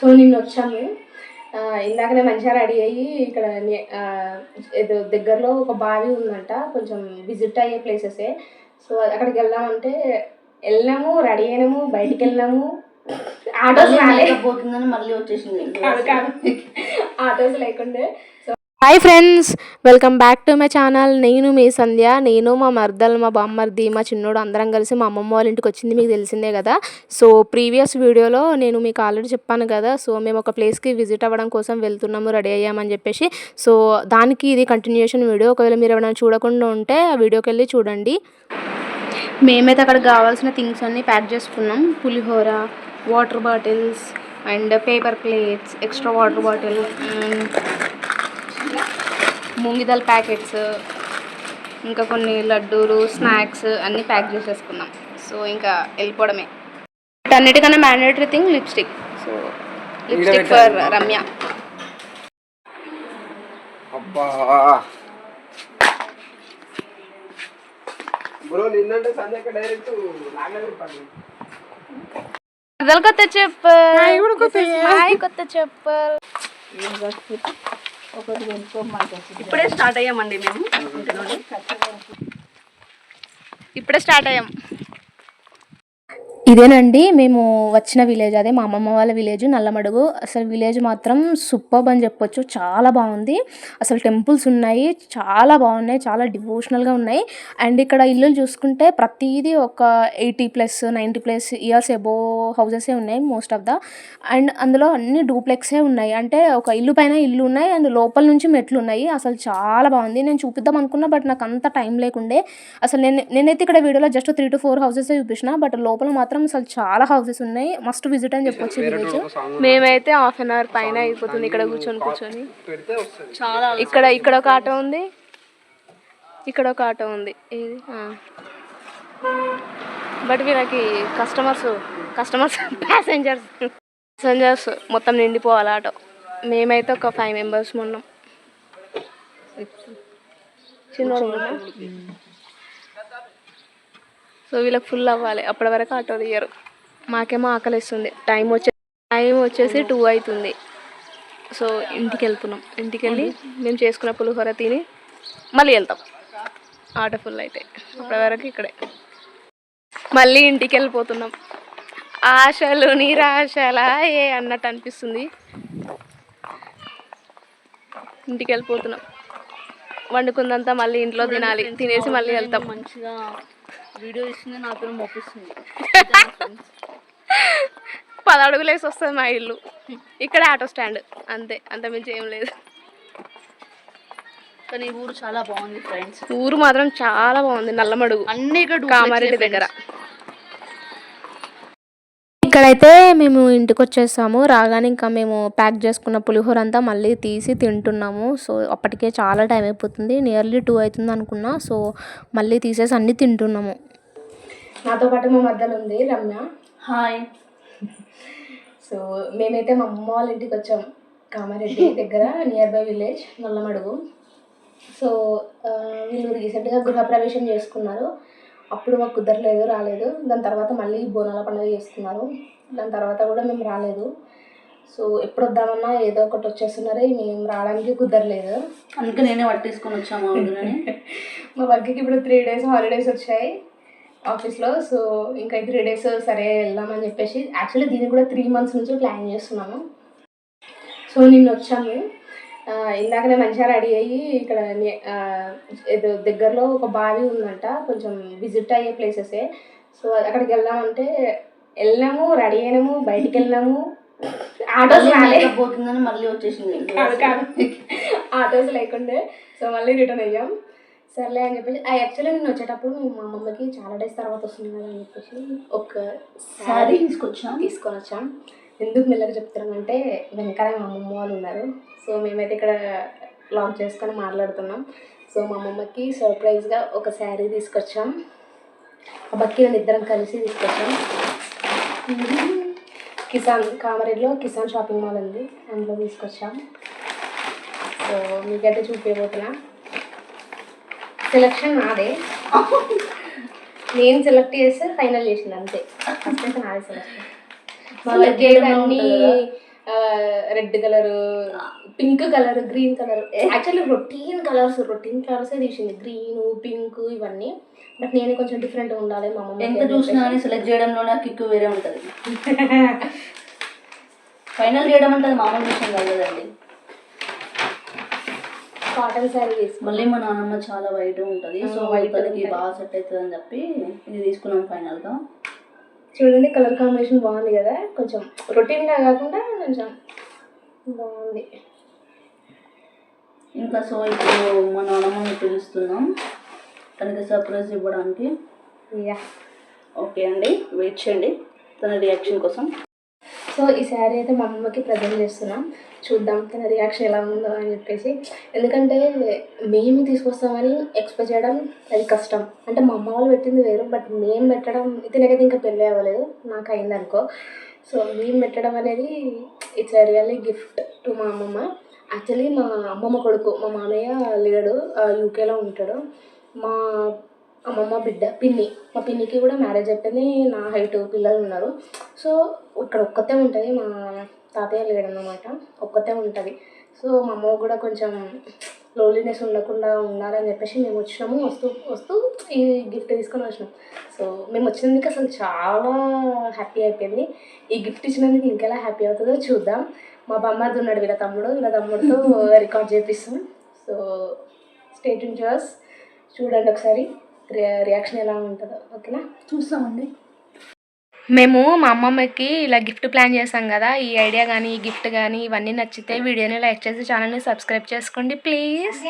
So నిన్న వచ్చాము. ఇందాకనే మంచిగా రెడీ అయ్యి ఇక్కడ ఏదో దగ్గరలో ఒక బావి ఉందంట, కొంచెం విజిట్ అయ్యే ప్లేసెసే. సో అక్కడికి వెళ్దామంటే వెళ్ళినాము, రెడీ అయినాము, బయటికి వెళ్ళినాము. ఆటోస్ రాలేకపోతుందని మళ్ళీ వచ్చేసింది. ఆటోస్ లేకుండే. Hi friends, welcome back to my channel. నేను మీ సంధ్య. నేను మా మర్దలు, మా బామ్మర్ది, మా చిన్నోడు అందరం కలిసి మా అమ్మమ్మ వాళ్ళ ఇంటికి వచ్చింది, మీకు తెలిసిందే కదా. సో ప్రీవియస్ వీడియోలో నేను మీకు ఆల్రెడీ చెప్పాను కదా. సో మేము ఒక ప్లేస్కి విజిట్ అవ్వడం కోసం వెళ్తున్నాము, రెడీ అయ్యామని చెప్పేసి. సో దానికి ఇది కంటిన్యూషన్ వీడియో. ఒకవేళ మీరు ఏమైనా చూడకుండా ఉంటే ఆ వీడియోకి వెళ్ళి చూడండి. మేమైతే అక్కడికి కావాల్సిన థింగ్స్ అన్నీ ప్యాక్ చేసుకున్నాం. Pulihora, water bottles and paper plates, extra water bottle, మూంగిదాల్ ప్యాకెట్స్, ఇంకా కొన్ని లడ్డూలు, స్నాక్స్ అన్నీ ప్యాక్ చేసేసుకున్నాం. సో ఇంకా వెళ్ళిపోవడమే. అన్నిటికన్నా mandatory thing lipstick. So lipstick for Ramya. కొత్త చెప్పల్, కొత్త చెప్పల్. ఇప్పుడే స్టార్ట్ అయ్యామండి మేము. ఇప్పుడే స్టార్ట్ అయ్యాం. ఇదేనండి మేము వచ్చిన విలేజ్, అదే మా అమ్మమ్మ వాళ్ళ విలేజ్ నల్లమడుగు. అసలు విలేజ్ మాత్రం సూపర్బ్ అని చెప్పొచ్చు, చాలా బాగుంది. అసలు టెంపుల్స్ ఉన్నాయి, చాలా బాగున్నాయి, చాలా డివోషనల్గా ఉన్నాయి. అండ్ ఇక్కడ ఇల్లులు చూసుకుంటే ప్రతిదీ ఒక 80+ 90+ ఇయర్స్ ఎబో హౌసెసే ఉన్నాయి మోస్ట్ ఆఫ్ ద. అండ్ అందులో అన్ని డూప్లెక్సే ఉన్నాయి, అంటే ఒక ఇల్లు పైన ఇల్లు ఉన్నాయి అండ్ లోపల నుంచి మెట్లు ఉన్నాయి. అసలు చాలా బాగుంది. నేను చూపిద్దాం అనుకున్నా, బట్ నాకు అంత టైం లేకుండే. అసలు నేనైతే ఇక్కడ వీడియోలో జస్ట్ 3 to 4 హౌసెస్ చూపించిన, బట్ లోపల మాత్రం అసలు చాలా హౌసెస్ ఉన్నాయి. మస్ట్ విజిట్ అని చెప్పొచ్చు విలేజ్. మేమైతే ½ an hour పైన అయిపోతుంది ఇక్కడ కూర్చొని. చాలా ఇక్కడ ఒక ఆటో ఉంది, ఇక్కడ ఒక ఆటో ఉంది. ఇది బట్ వీళ్ళకి కస్టమర్స్ ప్యాసెంజర్స్ మొత్తం నిండిపోవాలి ఆటో. మేమైతే ఒక 5 members ఉన్నాం. చిన్న సో వీళ్ళకి ఫుల్ అవ్వాలి, అప్పటి వరకు ఆటో తీయరు. మాకేమో ఆకలిస్తుంది. టైం వచ్చేసి 2 అవుతుంది. సో ఇంటికి వెళ్తున్నాం. ఇంటికి వెళ్ళి మేము చేసుకున్న పులిహోర తిని మళ్ళీ వెళ్తాం. ఆటో ఫుల్ అయితే అప్పటి వరకు ఇక్కడే. మళ్ళీ ఇంటికి వెళ్ళిపోతున్నాం. ఆశలు నిరాశలా ఏ అన్నట్టు అనిపిస్తుంది. ఇంటికి వెళ్ళిపోతున్నాం. వండుకుందంతా మళ్ళీ ఇంట్లో తినాలి, తినేసి మళ్ళీ వెళ్తాం. మంచిగా వీడియో ఇస్తుంది, నాతో మొప్పిస్తుంది. 10 అడుగులు వేసి వస్తుంది మా ఇల్లు. ఇక్కడ ఆటో స్టాండ్ అంతే, అంతమించి ఏం లేదు. కానీ ఊరు చాలా బాగుంది ఫ్రెండ్స్. ఊరు మాత్రం చాలా బాగుంది. నల్లమడుగు అన్ని కామారెడ్డి దగ్గర. ఇక్కడైతే మేము ఇంటికి వచ్చేసాము. రాగానే ఇంకా మేము ప్యాక్ చేసుకున్న పులిహోర అంతా మళ్ళీ తీసి తింటున్నాము. సో అప్పటికే చాలా టైం అయిపోతుంది, నియర్లీ 2 అవుతుంది అనుకున్నా. సో మళ్ళీ తీసేసి అన్నీ తింటున్నాము. నాతో పాటు మా మధ్యలో ఉంది రమ్య. హాయ్. సో మేమైతే మా అమ్మ వాళ్ళ ఇంటికి వచ్చాము, కామారెడ్డి దగ్గర near by village Nallamadugu. So వీళ్ళు రీసెంట్గా గృహప్రవేశం చేసుకున్నారు. అప్పుడు మాకు కుదరలేదు, రాలేదు. దాని తర్వాత మళ్ళీ బోనాల పండుగ చేసుకున్నారు. దాని తర్వాత కూడా మేము రాలేదు. సో ఎప్పుడు వద్దామన్నా ఏదో ఒకటి వచ్చేస్తున్నారు, మేము రావడానికి కుదరలేదు. అందుకే నేనే పట్టేసుకొని వచ్చాము. మా వర్క్కి ఇప్పుడు 3 days హాలిడేస్ వచ్చాయి ఆఫీస్లో. సో ఇంకా 3 days సరే వెళ్దామని చెప్పేసి, యాక్చువల్లీ దీనికి కూడా 3 months నుంచి ప్లాన్ చేస్తున్నాము. సో నిన్న వచ్చాము. ఇందాకనే మంచిగా రెడీ అయ్యి ఇక్కడ ఏదో దగ్గరలో ఒక బావి ఉందంట, కొంచెం విజిట్ అయ్యే ప్లేసెసే. సో అక్కడికి వెళ్దామంటే వెళ్ళినాము, రెడీ అయినాము, బయటికి వెళ్ళినాము. ఆటోస్ రాలేకపోతుందని మళ్ళీ వచ్చేసింది. ఆటోస్ లేకుండే. సో మళ్ళీ రిటర్న్ అయ్యాం. సర్లే అని చెప్పేసి, యాక్చువల్లీ నేను వచ్చేటప్పుడు మా అమ్మమ్మకి చాలా డేస్ తర్వాత వస్తుంది కదా అని చెప్పేసి ఒక శారీ తీసుకొని వచ్చాం. ఎందుకు మెల్లగా చెప్తున్నామంటే వెనకాల మా అమ్మమ్మ వాళ్ళు ఉన్నారు. సో మేమైతే ఇక్కడ లాక్ చేసుకొని మాట్లాడుతున్నాం. సో మా అమ్మమ్మకి సర్ప్రైజ్గా ఒక శారీ తీసుకొచ్చాం. ఆ బక్కి నేను ఇద్దరం కలిసి తీసుకొచ్చాం. కామారెడ్డిలో కిసాన్ షాపింగ్ మాల్ ఉంది, అందులో తీసుకొచ్చాం. సో మీకైతే చూపించబోతున్నా. సెలెక్షన్ నాదే, నేను సెలెక్ట్ చేస్తే ఫైనల్ చేసింది అంతే. ఫస్ట్ అయితే నాదే సెలెక్షన్. మా దగ్గర అన్నీ red colour, pink colour, green colour, actually routine కలర్సే తీసింది, గ్రీన్, పింక్ ఇవన్నీ. బట్ నేనే కొంచెం డిఫరెంట్గా ఉండాలి మా అమ్మ. ఎంత చూసినా కానీ సెలెక్ట్ చేయడంలోనే కిక్కు వేరే ఉంటుంది. ఫైనల్ చేయడం అంటే అది మామూలు విషయం కాదు కదండి. కాటన్ శారీ తీసుకున్నాం. మళ్ళీ మా నాన్నమ్మ చాలా వైట్ ఉంటుంది, సో వైట్కి బాగా సెట్ అవుతుంది అని చెప్పి ఇది తీసుకున్నాం ఫైనల్గా. చూడండి కలర్ కాంబినేషన్ బాగుంది కదా, కొంచెం రొటీన్గా కాకుండా కొంచెం బాగుంది. ఇంకా సో ఇప్పుడు మా నాన్నమ్మని పిలుస్తున్నాం తనకి సర్ప్రైజ్ ఇవ్వడానికి. ఓకే అండి, వెయిట్ చేయండి తన రియాక్షన్ కోసం. సో ఈ శారీ అయితే మా అమ్మకి ప్రజెంట్ చేస్తున్నాం, చూద్దాం తన రియాక్షన్ ఎలా ఉందో అని చెప్పేసి. ఎందుకంటే మేము తీసుకొస్తామని ఎక్స్పెక్ట్ చేయడం అది కష్టం. అంటే మా అమ్మ వాళ్ళు పెట్టింది వేరు, బట్ మేము పెట్టడం, తినకైతే ఇంకా పెళ్ళి అవ్వలేదు, నాకు అయింది అనుకో. సో మేము పెట్టడం అనేది ఇట్స్ రియల్లీ గిఫ్ట్ టు మా అమ్మమ్మ. యాక్చువల్లీ మా అమ్మమ్మ కొడుకు, మా మామయ్య లేడు, యూకేలో ఉంటాడు. మా అమ్మమ్మ బిడ్డ పిన్ని, మా పిన్నికి కూడా మ్యారేజ్ అయిపోయింది, నా హైట్ పిల్లలు ఉన్నారు. సో ఇక్కడ ఒక్కతే ఉంటుంది, మా తాతయ్య లేడన్నమాట, ఒక్కతే ఉంటుంది. సో మా అమ్మ కూడా కొంచెం లోన్లీనెస్ ఉండకుండా ఉండాలని చెప్పేసి మేము వచ్చినాము. వస్తూ ఈ గిఫ్ట్ తీసుకొని వచ్చినాం. సో మేము వచ్చినందుకు అసలు చాలా హ్యాపీ అయిపోయింది. ఈ గిఫ్ట్ ఇచ్చినందుకు ఇంకెలా హ్యాపీ అవుతుందో చూద్దాం. మా బామ్మర్ది ఉన్నాడు, వీళ్ళ తమ్ముడితో రికార్డ్ చేపిస్తాం. So stay tune to us, చూడండి ఒకసారి రియాక్షన్ ఎలా ఉంటుందో. ఓకేనా, చూస్తామండి. మేము మా అమ్మమ్మకి ఇలా గిఫ్ట్ ప్లాన్ చేసాం కదా, ఈ ఐడియా కానీ ఈ గిఫ్ట్ కానీ ఇవన్నీ నచ్చితే వీడియోని లైక్ చేసి ఛానల్ని సబ్స్క్రైబ్ చేసుకోండి ప్లీజ్.